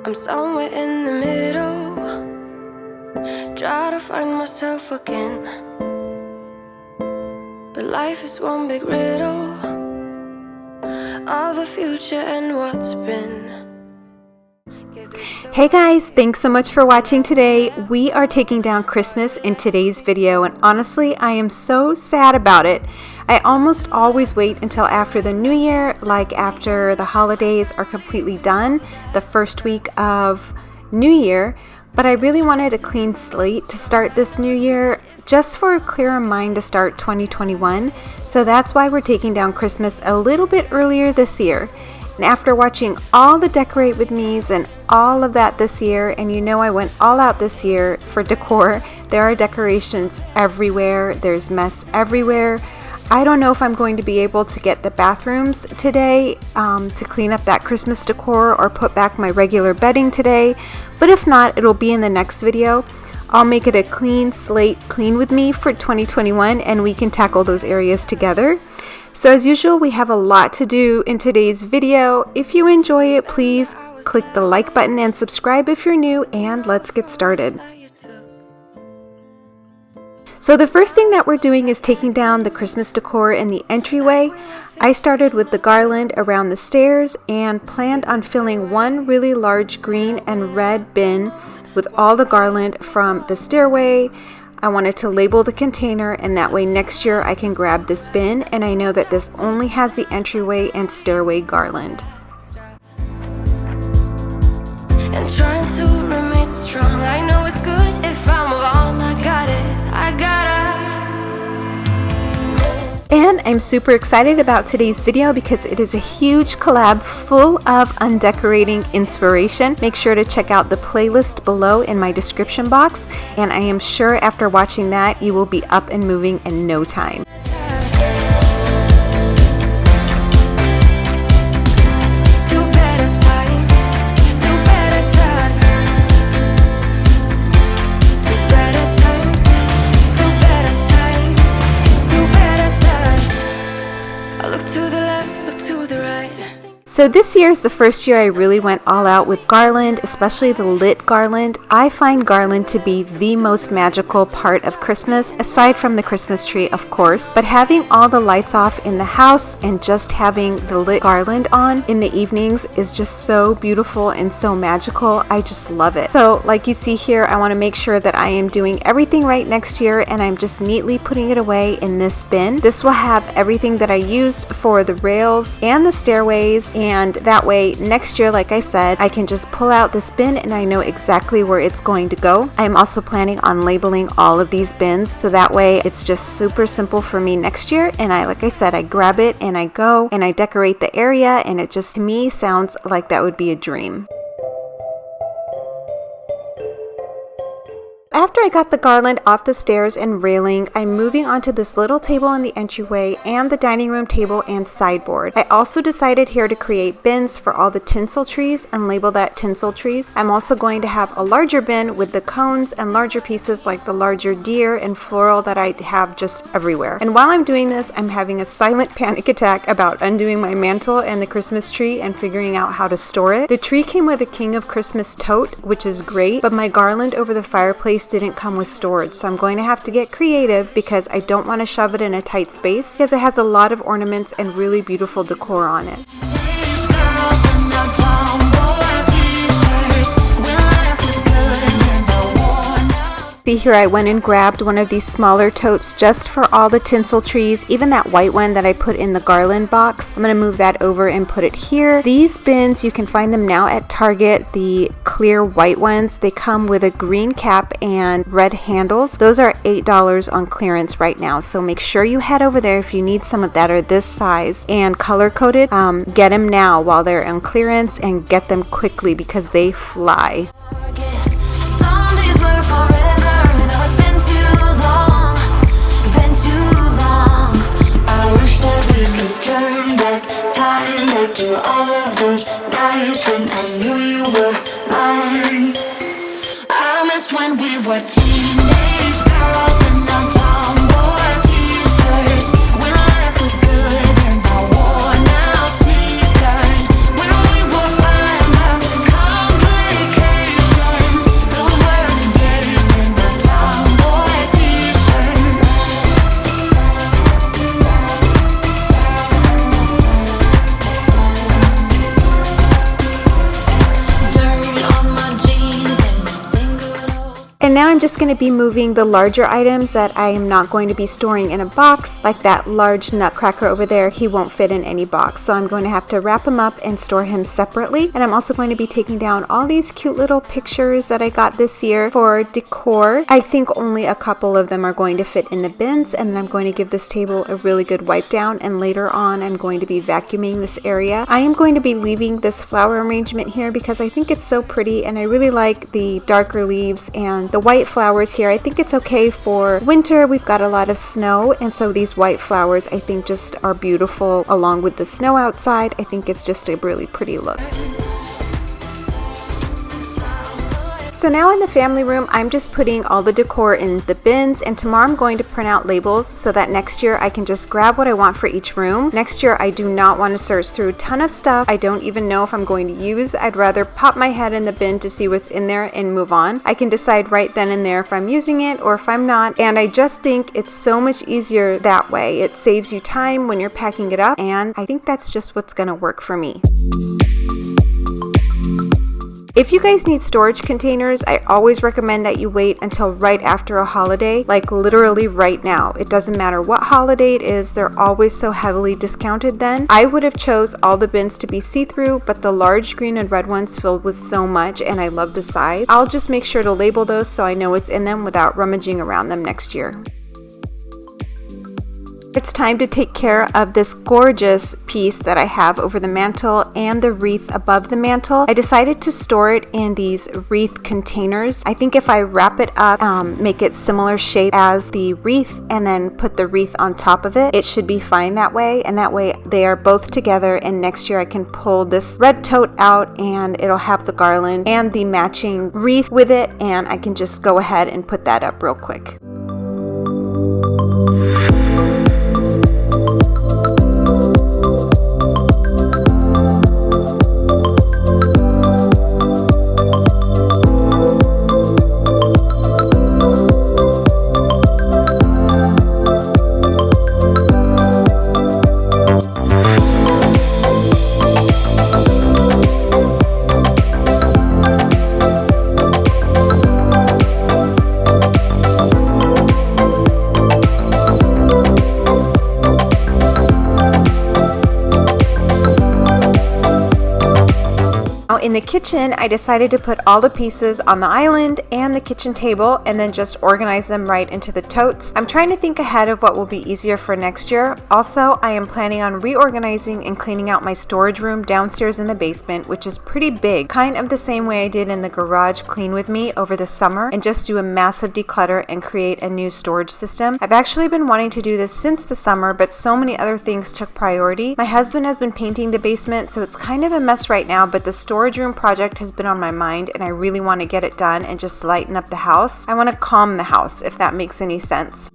I'm somewhere in the middle, try to find myself again, but life is one big riddle of the future and what's been. Hey guys, thanks so much for watching today. We are taking down Christmas in today's video, and honestly, I am so sad about it. I almost always wait until after the new year, like after the holidays are completely done, the first week of New Year, but I really wanted a clean slate to start this new year, just for a clearer mind to start 2021. So that's why we're taking down Christmas a little bit earlier this year. And after watching all the Decorate with me's and all of that this year, and you know I went all out this year for decor, there are decorations everywhere, there's mess everywhere. I don't know if I'm going to be able to get the bathrooms today to clean up that Christmas decor or put back my regular bedding today, but if not, it'll be in the next video. I'll make it a clean slate, clean with me for 2021, and we can tackle those areas together. So as usual, we have a lot to do in today's video. If you enjoy it, please click the like button and subscribe if you're new, and let's get started. So the first thing that we're doing is taking down the Christmas decor in the entryway. I started with the garland around the stairs and planned on filling one really large green and red bin with all the garland from the stairway. I wanted to label the container, and that way next year I can grab this bin, and I know that this only has the entryway and stairway garland. And trying to remain so strong, I know it's good if I'm alone. I got it, I gotta. And I'm super excited about today's video because it is a huge collab full of undecorating inspiration. Make sure to check out the playlist below in my description box, and I am sure after watching that you will be up and moving in no time. So this year is the first year I really went all out with garland, especially the lit garland. I find garland to be the most magical part of Christmas, aside from the Christmas tree, of course. But having all the lights off in the house and just having the lit garland on in the evenings is just so beautiful and so magical. I just love it. So like you see here, I want to make sure that I am doing everything right next year, and I'm just neatly putting it away in this bin. This will have everything that I used for the rails and the stairways, and that way next year, like I said, I can just pull out this bin and I know exactly where it's going to go. I'm also planning on labeling all of these bins, so that way it's just super simple for me next year, and like I said, I grab it and I go and I decorate the area, and it just to me sounds like that would be a dream. After I got the garland off the stairs and railing, I'm moving onto this little table in the entryway and the dining room table and sideboard. I also decided here to create bins for all the tinsel trees and label that tinsel trees. I'm also going to have a larger bin with the cones and larger pieces like the larger deer and floral that I have just everywhere. And while I'm doing this, I'm having a silent panic attack about undoing my mantle and the Christmas tree and figuring out how to store it. The tree came with a King of Christmas tote, which is great, but my garland over the fireplace didn't come with storage, so I'm going to have to get creative because I don't want to shove it in a tight space because it has a lot of ornaments and really beautiful decor on it. See here, I went and grabbed one of these smaller totes just for all the tinsel trees, even that white one that I put in the garland box. I'm going to move that over and put it here. These bins, you can find them now at Target, the clear white ones. They come with a green cap and red handles. Those are $8 on clearance right now, so make sure you head over there if you need some of that or this size and color coded. Get them now while they're on clearance and get them quickly because they fly. To all of those nights when I knew you were mine. I miss when we were teenage girls and our tomboy t-shirts, when life was good and I wore out sneakers, when we were fine but complicated. just going to be moving the larger items that I am not going to be storing in a box, like that large nutcracker over there. He won't fit in any box, so I'm going to have to wrap him up and store him separately. And I'm also going to be taking down all these cute little pictures that I got this year for decor. I think only a couple of them are going to fit in the bins, and then I'm going to give this table a really good wipe down, and later on I'm going to be vacuuming this area. I am going to be leaving this flower arrangement here because I think it's so pretty, and I really like the darker leaves and the white flowers here. I think it's okay for winter. We've got a lot of snow, and so these white flowers I think just are beautiful along with the snow outside. I think it's just a really pretty look. So now in the family room, I'm just putting all the decor in the bins, and tomorrow I'm going to print out labels so that next year I can just grab what I want for each room. Next year I do not want to search through a ton of stuff I don't even know if I'm going to use. I'd rather pop my head in the bin to see what's in there and move on. I can decide right then and there if I'm using it or if I'm not, and I just think it's so much easier that way. It saves you time when you're packing it up, and I think that's just what's going to work for me. If you guys need storage containers, I always recommend that you wait until right after a holiday, like literally right now. It doesn't matter what holiday it is, they're always so heavily discounted then. I would have chose all the bins to be see-through, but the large green and red ones filled with so much, and I love the size. I'll just make sure to label those so I know what's in them without rummaging around them next year. It's time to take care of this gorgeous piece that I have over the mantle and the wreath above the mantle. I decided to store it in these wreath containers. I think if I wrap it up, make it similar shape as the wreath, and then put the wreath on top of it, it should be fine that way. And that way they are both together, and next year I can pull this red tote out and it'll have the garland and the matching wreath with it, and I can just go ahead and put that up real quick. In the kitchen, I decided to put all the pieces on the island and the kitchen table, and then just organize them right into the totes. I'm trying to think ahead of what will be easier for next year. Also, I am planning on reorganizing and cleaning out my storage room downstairs in the basement, which is pretty big, kind of the same way I did in the garage clean with me over the summer, and just do a massive declutter and create a new storage system. I've actually been wanting to do this since the summer, but so many other things took priority. My husband has been painting the basement, so it's kind of a mess right now, but the storage room project has been on my mind, and I really want to get it done and just lighten up the house. I want to calm the house, if that makes any sense.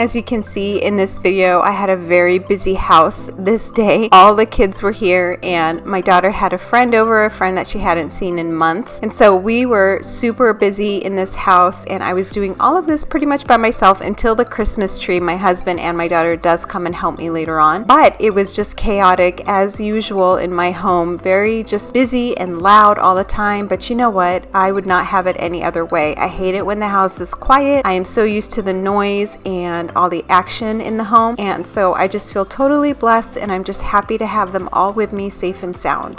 As you can see in this video, I had a very busy house this day. All the kids were here, and my daughter had a friend over, a friend that she hadn't seen in months. And so we were super busy in this house, and I was doing all of this pretty much by myself until the Christmas tree. My husband and my daughter does come and help me later on. But it was just chaotic as usual in my home. Very just busy and loud all the time. But you know what? I would not have it any other way. I hate it when the house is quiet. I am so used to the noise and all the action in the home, and so I just feel totally blessed, and I'm just happy to have them all with me safe and sound.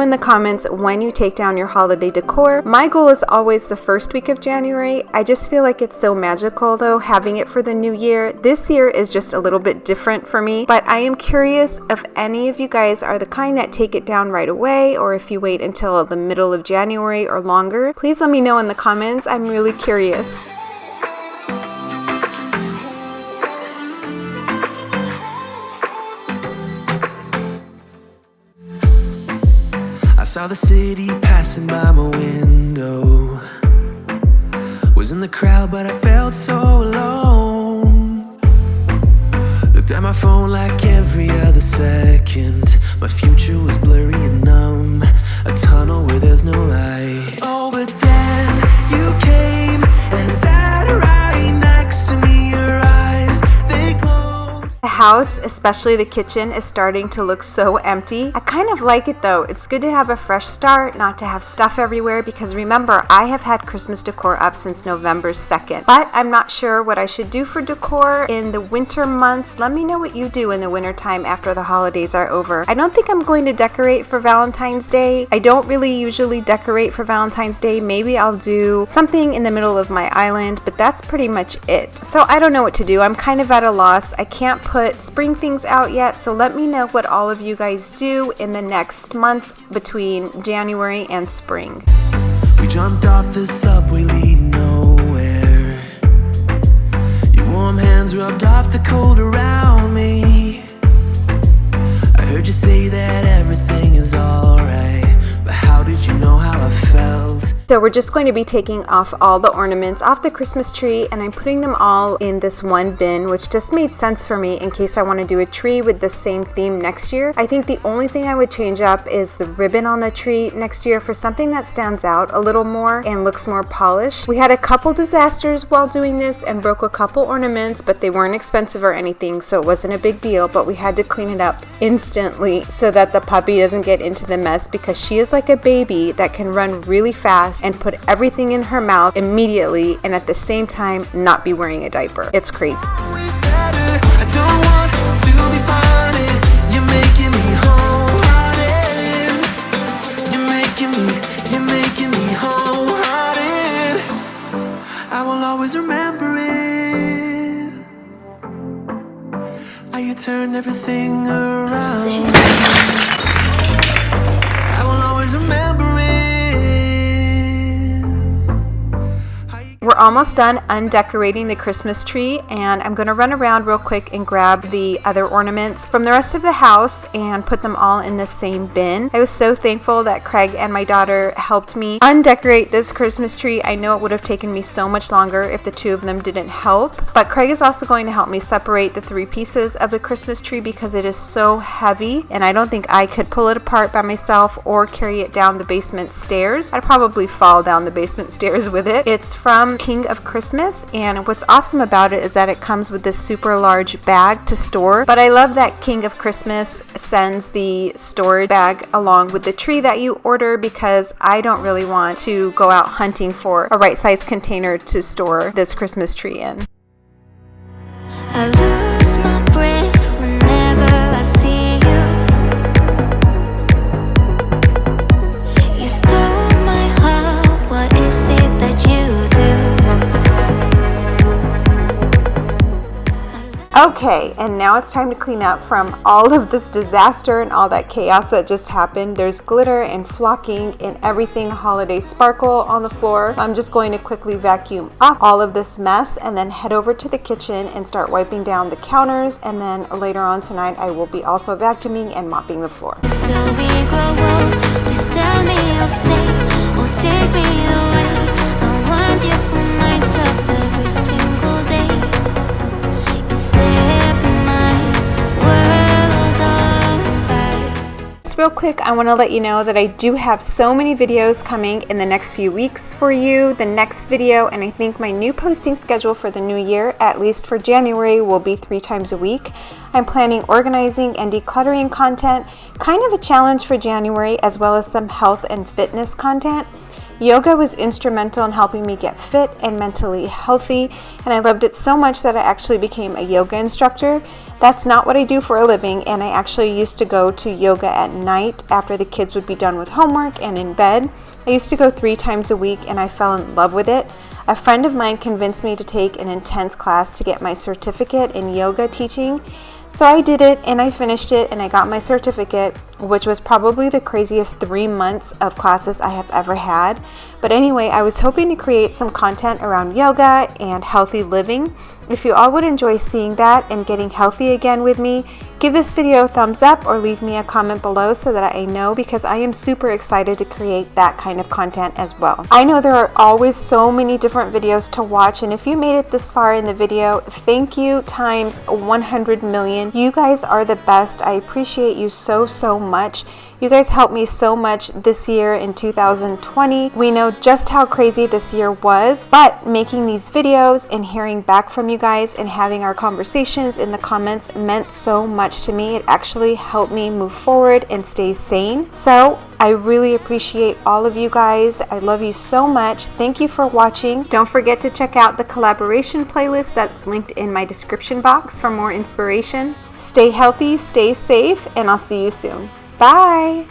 in the comments when you take down your holiday decor. My goal is always the first week of January. I just feel like it's so magical though, having it for the new year. This year is just a little bit different for me, but I am curious if any of you guys are the kind that take it down right away, or if you wait until the middle of January or longer. Please let me know in the comments. I'm really curious. I saw the city passing by my window. Was in the crowd, but I felt so alone. Looked at my phone like every other second. My future was blurry and numb, a tunnel where there's no light. Oh, but then you came and sat right next to me. Your eyes, they glowed. The house, especially the kitchen, is starting to look so empty. I kind of like it though. It's good to have a fresh start, not to have stuff everywhere, because remember, I have had Christmas decor up since November 2nd. But I'm not sure what I should do for decor in the winter months. Let me know what you do in the winter time after the holidays are over. I don't think I'm going to decorate for Valentine's Day. I don't really usually decorate for Valentine's Day. Maybe I'll do something in the middle of my island, but that's pretty much it. So I don't know what to do. I'm kind of at a loss. I can't put spring things out yet, so let me know what all of you guys do in the next months between January and spring. We jumped off the subway leading nowhere. Your warm hands rubbed off the cold around me. I heard you say that everything is alright, but how did you know how I felt? So we're just going to be taking off all the ornaments off the Christmas tree, and I'm putting them all in this one bin, which just made sense for me in case I want to do a tree with the same theme next year. I think the only thing I would change up is the ribbon on the tree next year for something that stands out a little more and looks more polished. We had a couple disasters while doing this and broke a couple ornaments, but they weren't expensive or anything, so it wasn't a big deal, but we had to clean it up instantly so that the puppy doesn't get into the mess, because she is like a baby that can run really fast and put everything in her mouth immediately and at the same time not be wearing a diaper. It's crazy. Always better. I don't want to be parted. You're making me wholehearted. You're making me wholehearted. I will always remember it. How you turned everything around. I will always remember it. We're almost done undecorating the Christmas tree, and I'm going to run around real quick and grab the other ornaments from the rest of the house and put them all in the same bin. I was so thankful that Craig and my daughter helped me undecorate this Christmas tree. I know it would have taken me so much longer if the two of them didn't help, but Craig is also going to help me separate the three pieces of the Christmas tree because it is so heavy, and I don't think I could pull it apart by myself or carry it down the basement stairs. I'd probably fall down the basement stairs with it. It's from King of Christmas, and what's awesome about it is that it comes with this super large bag to store, but I love that King of Christmas sends the storage bag along with the tree that you order, because I don't really want to go out hunting for a right size container to store this Christmas tree in. I lose my breath whenever I see you. You stole my heart, what is it that you do? Okay, and now it's time to clean up from all of this disaster and all that chaos that just happened. There's glitter and flocking and everything holiday sparkle on the floor. I'm just going to quickly vacuum up all of this mess and then head over to the kitchen and start wiping down the counters, and then later on tonight I will be also vacuuming and mopping the floor. Till we grow old, please tell me you'll stay or take me away. I want you for myself every single day. You set my world on fire. Just real quick, I want to let you know that I do have so many videos coming in the next few weeks for you. The next video, and I think my new posting schedule for the new year, at least for January, will be 3 times a week. I'm planning organizing and decluttering content, kind of a challenge for January, as well as some health and fitness content. Yoga was instrumental in helping me get fit and mentally healthy, and I loved it so much that I actually became a yoga instructor. That's not what I do for a living, and I actually used to go to yoga at night after the kids would be done with homework and in bed. I used to go 3 times a week, and I fell in love with it. A friend of mine convinced me to take an intense class to get my certificate in yoga teaching. So I did it, and I finished it, and I got my certificate, which was probably the craziest 3 months of classes I have ever had. But anyway, I was hoping to create some content around yoga and healthy living. If you all would enjoy seeing that and getting healthy again with me, give this video a thumbs up or leave me a comment below so that I know, because I am super excited to create that kind of content as well. I know there are always so many different videos to watch, and if you made it this far in the video, thank you times 100 million. You guys are the best. I appreciate you so much. You guys helped me so much this year in 2020. We know just how crazy this year was, but making these videos and hearing back from you guys and having our conversations in the comments meant so much to me. It actually helped me move forward and stay sane. So I really appreciate all of you guys. I love you so much. Thank you for watching. Don't forget to check out the collaboration playlist that's linked in my description box for more inspiration. Stay healthy, stay safe, and I'll see you soon. Bye.